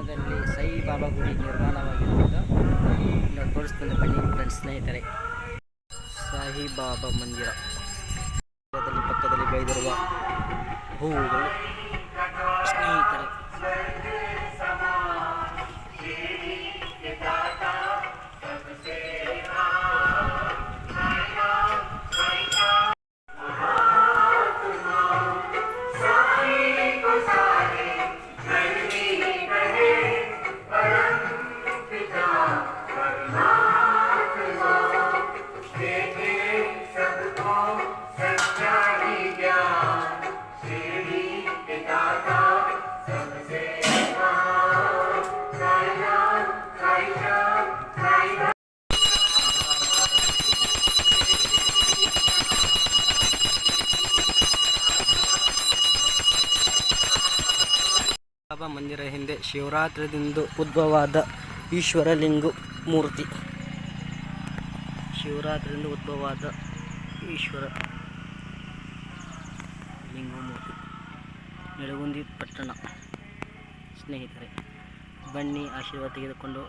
ಪಟ್ಟಣದಲ್ಲಿ ಸಾಯಿಬಾಬಾ ಗುಡಿ ನಿರ್ಮಾಣವಾಗಿರುವುದು ನಾವು ತೋರಿಸ್ತೇನೆ ಬನ್ನಿ ಫ್ರೆಂಡ್ಸ್ ಸ್ನೇಹಿತರೆ. ಸಾಯಿಬಾಬಾ ಮಂದಿರ ಪಕ್ಕದಲ್ಲಿ ಬೆಳೆದಿರುವ ಹೂವುಗಳು ಸ್ನೇಹಿತರೆ. ಬಾಬಾ ಮಂದಿರ ಹಿಂದೆ ಶಿವರಾತ್ರಿದಿಂದ ಉದ್ಭವವಾದ ಈಶ್ವರಲಿಂಗ ಮೂರ್ತಿ. ಶಿವರಾತ್ರಿಯಿಂದ ಉದ್ಭವವಾದ ಈಶ್ವರ ಲಿಂಗ ಮೂರ್ತಿ ನೆಳಗುಂದಿ ಪಟ್ಟಣ ಸ್ನೇಹಿತರೆ. ಬನ್ನಿ ಆಶೀರ್ವಾದ ತೆಗೆದುಕೊಂಡು